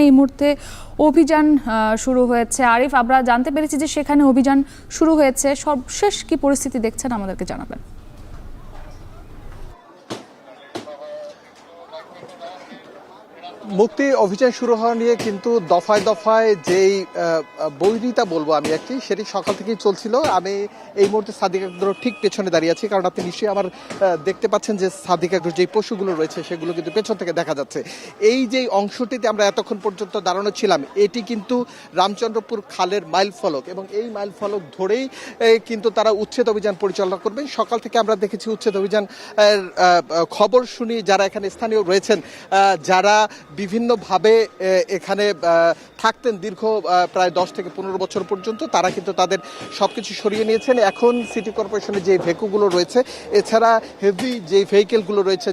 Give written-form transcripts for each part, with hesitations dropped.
এই মুহূর্তে অভিযান শুরু হয়েছে। আরিফ, আমরা জানতে পেরেছি যে সেখানে অভিযান শুরু হয়েছে। সর্বশেষ কি পরিস্থিতি দেখছেন আমাদেরকে জানাবেন। মুক্তি অভিযান শুরু হওয়া নিয়ে কিন্তু দফায় দফায় যেই বৈরিতা বলবো আমি একটি, সেটি সকাল থেকেই চলছিল। আমি এই মুহূর্তে সাদিক আগ্রোর ঠিক পেছনে দাঁড়িয়ে আছি, কারণ আপনি নিশ্চয়ই আমার দেখতে পাচ্ছেন যে সাদিক আগ্রোর যেই পশুগুলো রয়েছে সেগুলো কিন্তু পেছন থেকে দেখা যাচ্ছে। এই যে অংশটিতে আমরা এতক্ষণ পর্যন্ত দাঁড়ানো ছিলাম, এটি কিন্তু রামচন্দ্রপুর খালের মাইল ফলক, এবং এই মাইল ফলক ধরেই কিন্তু তারা উচ্ছেদ অভিযান পরিচালনা করবেন। সকাল থেকে আমরা দেখেছি উচ্ছেদ অভিযান খবর শুনি যারা এখানে স্থানীয় রয়েছেন, যারা বিভিন্নভাবে এখানে থাকতেন দীর্ঘ প্রায় 10 থেকে 15 বছর পর্যন্ত, তারা কিন্তু তাদের সবকিছু সরিয়ে নিয়েছেন। এখন সিটি কর্পোরেশনের যে ভেহিকলগুলো রয়েছে, এছাড়া হেভি যে ভেহিকেলগুলো রয়েছে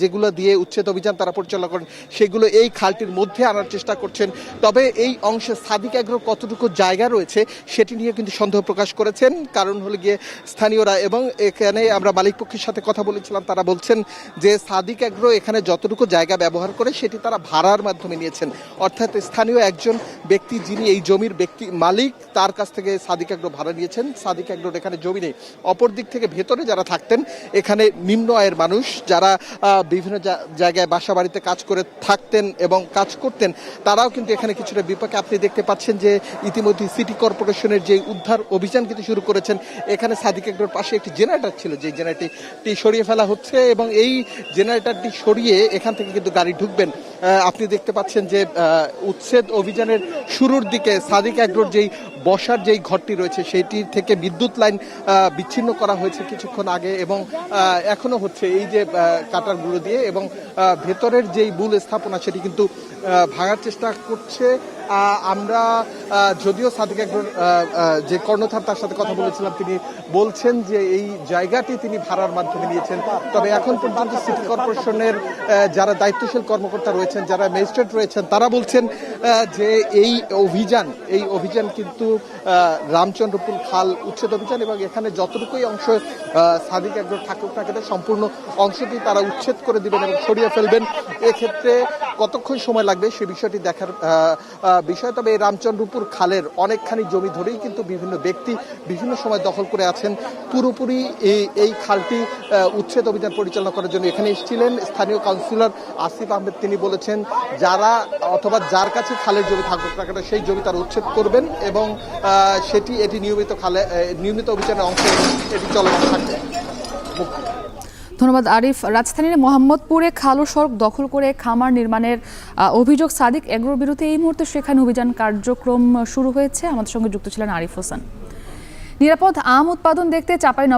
যেগুলো দিয়ে উচ্ছেদ অভিযান তারা পরিচালনা করেন, সেগুলো এই খালটির মধ্যে আনার চেষ্টা করছেন। তবে এই অংশে সাদিক আগ্রোর কতটুকু জায়গা রয়েছে সেটি নিয়ে কিন্তু সন্দেহ প্রকাশ করেছেন, কারণ হলো গিয়ে স্থানীয়রা। এবং এখানে আমরা মালিক পক্ষের সাথে কথা বলেছিলাম, তারা বলছেন যে সাদিক আগ্রো এখানে যতটুকু জায়গা ব্যবহার করে সেটি তারা ভাড়ার মাধ্যমে নিয়েছেন, অর্থাৎ স্থানীয় একজন ব্যক্তি যিনি এই জমির মালিক, তার কাছ থেকে সাদিক আগ্রো ভাড়া নিয়েছেন। সাদিক আগ্রোর এখানে জমি নেই। অপর দিক থেকে ভেতরে যারা থাকতেন, এখানে নিম্ন আয়ের মানুষ যারা বিভিন্ন জায়গায় বাসা বাড়িতে কাজ করে থাকতেন এবং কাজ করতেন, তারাও কিন্তু এখানে কিছুটা বিপাকে। আপনি দেখতে পাচ্ছেন যে ইতিমধ্যে সিটি কর্পোরেশনের যে উদ্ধার অভিযান কিন্তু শুরু করেছেন। এখানে সাদিক আগ্রোর পাশে একটি জেনারেটর ছিল, যে জেনারেটরটি সরিয়ে ফেলা হচ্ছে, এবং এই জেনারেটরটি সরিয়ে এখান থেকে কিন্তু গাড়ি ঢুকবেন। আপনি দেখতে পাচ্ছেন যে উচ্ছেদ অভিযানের শুরুর দিকে সাদিক আগ্রোর যেই বসার যেই ঘরটি রয়েছে সেটি থেকে বিদ্যুৎ লাইন বিচ্ছিন্ন করা হয়েছে কিছুক্ষণ আগে, এবং এখনো হচ্ছে এই যে কাটার গুঁড়ো দিয়ে, এবং ভেতরের যেই মূল স্থাপনা সেটি কিন্তু ভাঙার চেষ্টা করছে। আমরা যদিও সাদিক আগ্রোর যে কর্ণধার, তার সাথে কথা বলেছিলাম, তিনি বলছেন যে এই জায়গাটি তিনি ভাড়ার মাধ্যমে নিয়েছেন। তবে এখন পর্যন্ত সিটি কর্পোরেশনের যারা দায়িত্বশীল কর্মকর্তা রয়েছেন, যারা ম্যাজিস্ট্রেট রয়েছেন, তারা বলছেন যে এই অভিযান কিন্তু রামচন্দ্রপুর খাল উচ্ছেদ অভিযান, এবং এখানে যতটুকুই অংশ সাদিক আগ্রো থাকুক না কেন, সম্পূর্ণ অংশটি তারা উচ্ছেদ করে দিবেন এবং সরিয়ে ফেলবেন। এক্ষেত্রে কতক্ষণ সময় লাগবে সে বিষয়টি দেখার বিষয়। তবে এই রামচন্দ্রপুর খালের অনেকখানি জমি ধরেই কিন্তু বিভিন্ন ব্যক্তি বিভিন্ন সময় দখল করে আছেন। পুরোপুরি এই খালটি উচ্ছেদ অভিযান পরিচালনা করার জন্য এখানে এসেছিলেন স্থানীয় কাউন্সিলর আসিফ আহমেদ। তিনি বলেছেন যারা অথবা যার কাছে খালের জমি থাকুক না কেন, সেই জমি তারা উচ্ছেদ করবেন, এবং এটি নিয়মিত অভিযানের অংশ এটি চলমান থাকবে। ধন্যবাদ আরিফ। রাজধানীর মোহাম্মদপুরে খাল ও সড়ক দখল করে খামার নির্মাণের অভিযোগ সাদিক আগ্রোর বিরুদ্ধে এই মুহূর্তে সেখানে অভিযান কার্যক্রম শুরু হয়েছে। আমাদের সঙ্গে যুক্ত ছিলেন আরিফ হোসেন। নিরাপদ আম উৎপাদন দেখতে চাঁপাইনবাবগঞ্জ